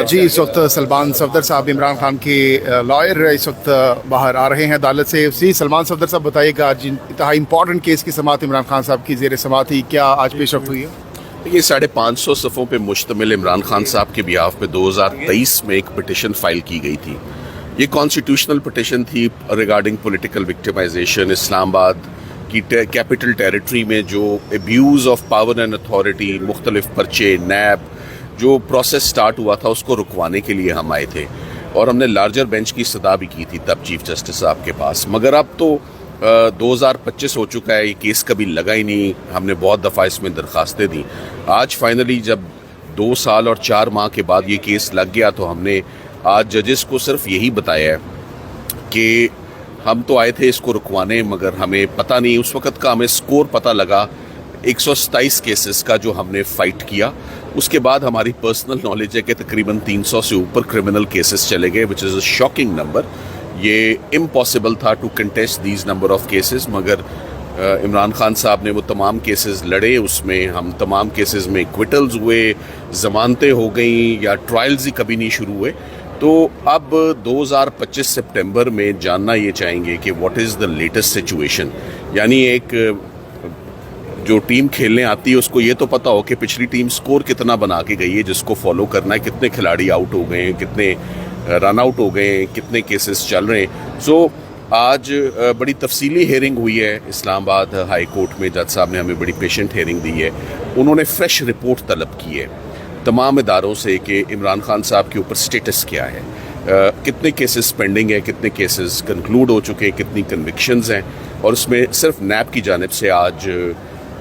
जी इस वक्त सलमान सफदर साहब इमरान खान के लॉयर इस वक्त बाहर आ रहे हैं अदालत से। जी सलमान सफदर साहब बताइएगा, आज इंतहा इंपॉर्टेंट केस की समाअत इमरान खान साहब की ज़ेर समाअत थी, क्या आज पेशरफ्त हुई है? देखिए 550 सफ़ों पे मुश्तमिल इमरान खान साहब के बिहाफ पे 2023 में एक पिटिशन फाइल की गई थी। ये कॉन्स्टिट्यूशनल पिटिशन थी रिगार्डिंग पॉलिटिकल विक्टिमाइजेशन। इस्लामाबाद की कैपिटल टेरिटरी में जो abuse of power and authority, मुख्तलिफ पर्चे, नैब जो प्रोसेस स्टार्ट हुआ था उसको रुकवाने के लिए हम आए थे और हमने लार्जर बेंच की सदा भी की थी तब चीफ जस्टिस साहब के पास। मगर अब तो 2025 हो चुका है, ये केस कभी लगा ही नहीं। हमने बहुत दफ़ा इसमें दरखास्तें दी। आज फाइनली जब 2 साल और 4 माह के बाद ये केस लग गया तो हमने आज जजेस को सिर्फ यही बताया है कि हम तो आए थे इसको रुकवाने, मगर हमें पता नहीं, उस वक़्त का हमें स्कोर पता लगा 127 केसेस का जो हमने फ़ाइट किया। उसके बाद हमारी पर्सनल नॉलेज है कि तकरीबन 300 से ऊपर क्रिमिनल केसेस चले गए, which is a shocking number. ये इम्पॉसिबल था to contest these number of cases, मगर इमरान खान साहब ने वो तमाम केसेस लड़े। उसमें हम तमाम केसेस में एक्विटल्स हुए, ज़मानतें हो गई या ट्रायल्स ही कभी नहीं शुरू हुए। तो अब 2025 सितंबर में जानना ये चाहेंगे कि what is the latest situation. यानी एक जो टीम खेलने आती है उसको ये तो पता हो कि पिछली टीम स्कोर कितना बना के गई है, जिसको फॉलो करना है, कितने खिलाड़ी आउट हो गए हैं, कितने रन आउट हो गए हैं, कितने केसेस चल रहे हैं। सो आज बड़ी तफसीली हेयरिंग हुई है इस्लामाबाद हाई कोर्ट में। जज साहब ने हमें बड़ी पेशेंट हेयरिंग दी है। उन्होंने फ्रेश रिपोर्ट तलब की है तमाम इदारों से कि इमरान खान साहब के ऊपर स्टेटस क्या है, कितने केसेस पेंडिंग है, कितने केसेस कंक्लूड हो चुके हैं, कितनी कन्विक्शंस हैं। और उसमें सिर्फ नैब की जानिब से आज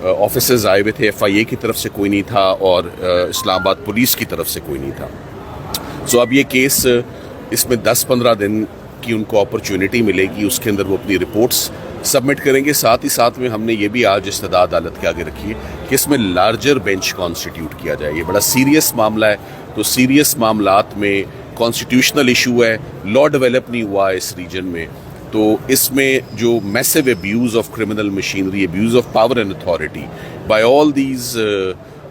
ऑफिसर्स आए हुए थे, FIA की तरफ से कोई नहीं था और इस्लामाबाद पुलिस की तरफ से कोई नहीं था। सो अब ये केस, इसमें 10-15 दिन की उनको अपॉर्चुनिटी मिलेगी, उसके अंदर वो अपनी रिपोर्ट्स सबमिट करेंगे। साथ ही साथ में हमने ये भी आज इस्तदा अदालत के आगे रखी है कि इसमें लार्जर बेंच कॉन्स्टिट्यूट किया जाए। ये बड़ा सीरियस मामला है, तो सीरियस मामलात में कॉन्स्टिट्यूशनल इशू है, लॉ डेवलप नहीं हुआ है इस रीजन में, तो इसमें जो massive abuse of criminal machinery, abuse of power and authority bye all these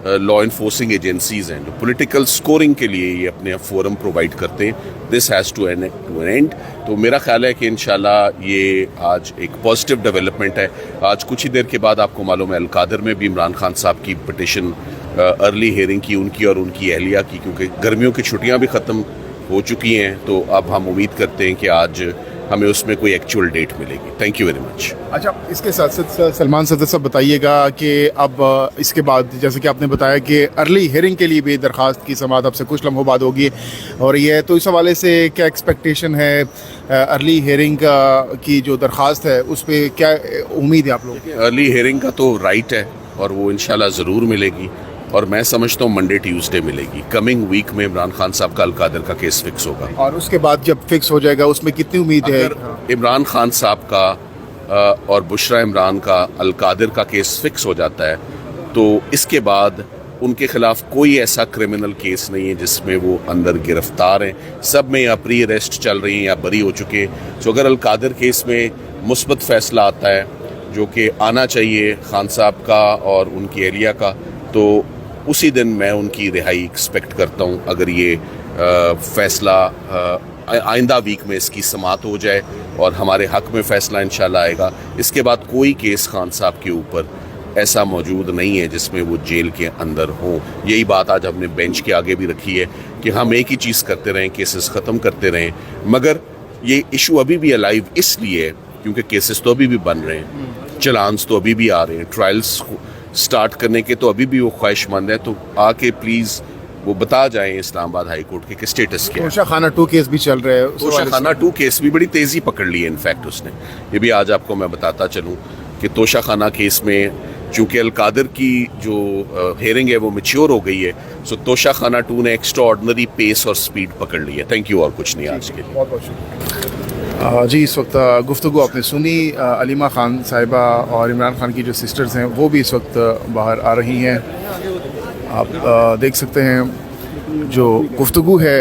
law enforcing agencies हैं, जो पॉलिटिकल स्कोरिंग के लिए ये अपने फोरम प्रोवाइड करते हैं, this has to an end. तो मेरा ख्याल है कि इंशाल्लाह ये आज एक पॉजिटिव डेवलपमेंट है। आज कुछ ही देर के बाद आपको मालूम है अलकादर में भी इमरान खान साहब की पिटिशन अर्ली हेयरिंग की, उनकी और उनकी अहलिया की, क्योंकि गर्मियों की छुट्टियाँ भी ख़त्म हो चुकी हैं। तो अब हम उम्मीद करते हैं कि आज हमें उसमें कोई एक्चुअल डेट मिलेगी। Thank you very much. अच्छा, इसके साथ साथ सलमान सफदर साहब बताइएगा कि अब इसके बाद जैसे कि आपने बताया कि अर्ली हेयरिंग के लिए भी दरख्वास्त की समाअत अब से कुछ लम्हों बाद होगी और ये तो इस हवाले से क्या एक्सपेक्टेशन है अर्ली हेयरिंग की जो दरख्वास्त है उस पर क्या उम्मीद है आप लोग? अर्ली हेयरिंग का तो राइट है और वो इंशाल्लाह ज़रूर मिलेगी और मैं समझता हूँ मंडे ट्यूसडे मिलेगी। कमिंग वीक में इमरान खान साहब का अलकादर का केस फिक्स होगा और उसके बाद जब फिक्स हो जाएगा उसमें कितनी उम्मीद है? इमरान खान साहब का और बुशरा इमरान का अलकादर का केस फिक्स हो जाता है तो इसके बाद उनके खिलाफ कोई ऐसा क्रिमिनल केस नहीं है जिसमें वो अंदर गिरफ्तार हैं। सब में या प्री अरेस्ट चल रही हैं या बरी हो चुके हैं। तो अगर अलकादर केस में मुस्बत फैसला आता है, जो कि आना चाहिए खान साहब का और उनकी एहलिया का, तो उसी दिन मैं उनकी रिहाई एक्सपेक्ट करता हूँ। अगर ये फ़ैसला आइंदा वीक में इसकी समाअत हो जाए और हमारे हक़ में फ़ैसला इंशाल्लाह आएगा, इसके बाद कोई केस खान साहब के ऊपर ऐसा मौजूद नहीं है जिसमें वो जेल के अंदर हों। यही बात आज हमने बेंच के आगे भी रखी है कि हम एक ही चीज़ करते रहें, केसेस ख़त्म करते रहें। मगर ये इशू अभी भी अलाइव इसलिए है क्योंकि केसेस तो अभी भी बन रहे हैं, चलान्स तो अभी भी आ रहे हैं, ट्रायल्स स्टार्ट करने के तो अभी भी वो ख्वाहिशमंद है। तो आके प्लीज़ वो बता जाएं इस्लामाबाद हाई कोर्ट के स्टेटस क्या है। तोशाखाना 2 केस भी चल रहे हैं। तोशाखाना 2 केस भी बड़ी तेज़ी पकड़ ली है इनफैक्ट उसने। ये भी आज आपको मैं बताता चलूँ कि तोशाखाना केस में चूँकि अलकादर की जो हेयरिंग है वो मैच्योर हो गई है, सो तोशाखाना 2 ने एक्स्ट्रा ऑर्डनरी पेस और स्पीड पकड़ ली है। थैंक यू और कुछ नहीं आज के लिए। बहुत बहुत शुक्रिया। जी इस वक्त गुफ्तगू आपने सुनी। अलीमा खान साहिबा और इमरान खान की जो सिस्टर्स हैं वो भी इस वक्त बाहर आ रही हैं। आप देख सकते हैं जो गुफ्तगू है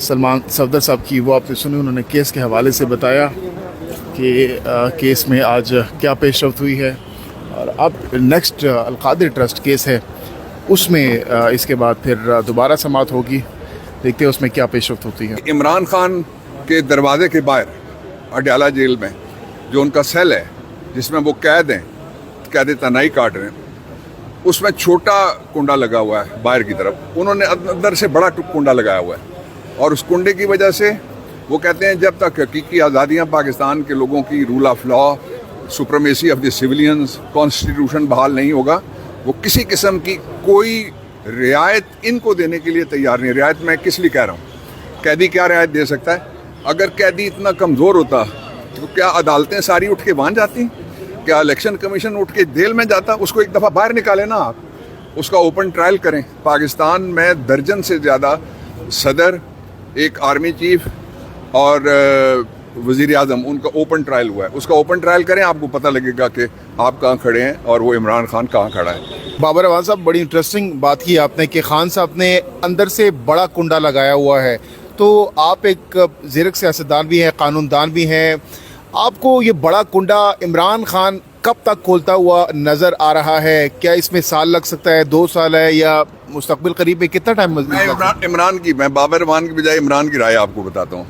सलमान सफदर साहब की वो आपने सुनी। उन्होंने केस के हवाले से बताया कि केस में आज क्या पेशरफ्त हुई है और अब नेक्स्ट अलकादर ट्रस्ट केस है उसमें इसके बाद फिर दोबारा समाअत होगी। देखते हैं उसमें क्या पेशरफ्त होती है। इमरान खान के दरवाजे के बाहर अडयाला जेल में जो उनका सेल है जिसमें वो कैद तनाई काट रहे हैं, उसमें छोटा कुंडा लगा हुआ है बाहर की तरफ, उन्होंने अंदर से बड़ा कुंडा लगाया हुआ है और उस कुंडे की वजह से वो कहते हैं जब तक हकीकी आज़ादियाँ पाकिस्तान के लोगों की, rule of law, supremacy of the civilians, constitution बहाल नहीं होगा, वो किसी किस्म की कोई रियायत इनको देने के लिए तैयार नहीं। रियायत मैं किस लिए कह रहा हूँ, कैदी क्या रियायत दे सकता है? अगर कैदी इतना कमज़ोर होता तो क्या अदालतें सारी उठ के वहाँ जाती? क्या इलेक्शन कमीशन उठ के जेल में जाता? उसको एक दफ़ा बाहर निकालें ना आप, उसका ओपन ट्रायल करें। पाकिस्तान में दर्जन से ज़्यादा सदर, एक आर्मी चीफ और वज़ीर आज़म, उनका ओपन ट्रायल हुआ है, उसका ओपन ट्रायल करें, आपको पता लगेगा कि आप कहाँ खड़े हैं और वो इमरान खान कहाँ खड़ा है। बाबर अवान साहब, बड़ी इंटरेस्टिंग बात की आपने कि खान साहब ने अंदर से बड़ा कुंडा लगाया हुआ है, तो आप एक ज़ीरक सियासतदान भी हैं, कानूनदान भी हैं, आपको ये बड़ा कुंडा इमरान खान कब तक खोलता हुआ नज़र आ रहा है? क्या इसमें साल लग सकता है, 2 साल है, या मुस्तकबिल करीब में कितना टाइम? मैं बाबर अवान की बजाय इमरान की राय आपको बताता हूँ।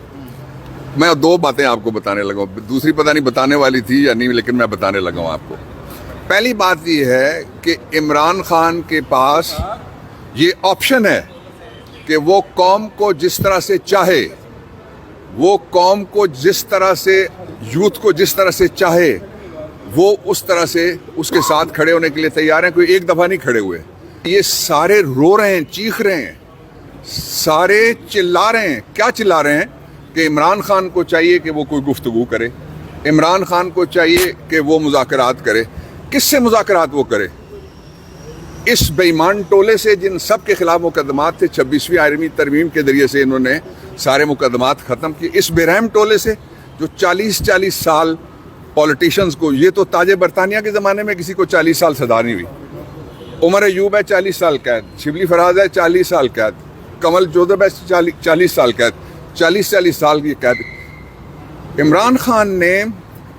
मैं 2 बातें आपको बताने लगा हूँ, दूसरी पता नहीं बताने वाली थी या नहीं, लेकिन मैं बताने लगा हूँ आपको। पहली बात ये है कि इमरान खान के पास ये ऑप्शन है कि वो कौम को जिस तरह से चाहे, वो कौम को जिस तरह से, यूथ को जिस तरह से चाहे, वो उस तरह से उसके साथ खड़े होने के लिए तैयार हैं। कोई एक दफ़ा नहीं खड़े हुए, ये सारे रो रहे हैं, चीख रहे हैं, सारे चिल्ला रहे हैं। क्या चिल्ला रहे हैं? कि इमरान खान को चाहिए कि वो कोई गुफ्तगू करे, इमरान खान को चाहिए कि वो मुज़ाकरात करे। किससे मुज़ाकरात वो करे? इस बेईमान टोले से जिन सब के खिलाफ मुकदमात थे, 26वीं आर्मी तरमीम के जरिए से इन्होंने सारे मुकदमात ख़त्म किए। इस बेरहम टोले से जो 40-40 साल पॉलिटिशियंस को, ये तो ताज बरतानिया के ज़माने में किसी को 40 साल सजा नहीं हुई। उमर अयूब है 40 साल कैद, शिबली फराज है 40 साल कैद, कमल जोधब है 40 साल कैद, 40 साल की कैद। इमरान खान ने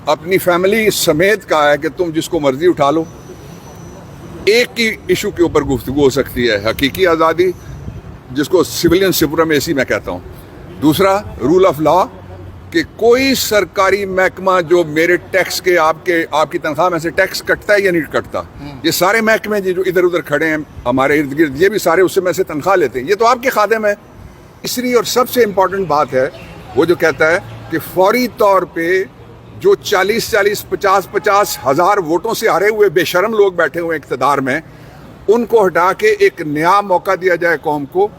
अपनी फैमिली समेत कहा है कि तुम जिसको मर्जी उठा लो। एक ही इशू के ऊपर गुफ्तगू हो सकती है, हकीकी आज़ादी, जिसको सिविलियन सुप्रीमेसी मैं कहता हूँ। दूसरा, रूल ऑफ लॉ, कि कोई सरकारी महकमा जो मेरे टैक्स के, आपकी तनख्वाह में से टैक्स कटता है या नहीं कटता, ये सारे महकमे जो इधर उधर खड़े हैं हमारे इर्द गिर्द, ये भी सारे उससे में से तनख्वाह लेते हैं, ये तो आपके खाते में है। तीसरी और सबसे इम्पॉर्टेंट बात है वो जो कहता है कि फौरी तौर पे जो 40-40, 50-50 हज़ार वोटों से हारे हुए बेशरम लोग बैठे हुए इक़्तिदार में, उनको हटा के एक नया मौका दिया जाए कौम को,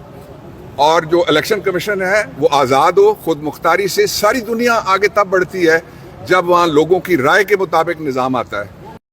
और जो इलेक्शन कमीशन है वो आज़ाद हो, खुद मुख्तारी से। सारी दुनिया आगे तब बढ़ती है जब वहाँ लोगों की राय के मुताबिक निज़ाम आता है।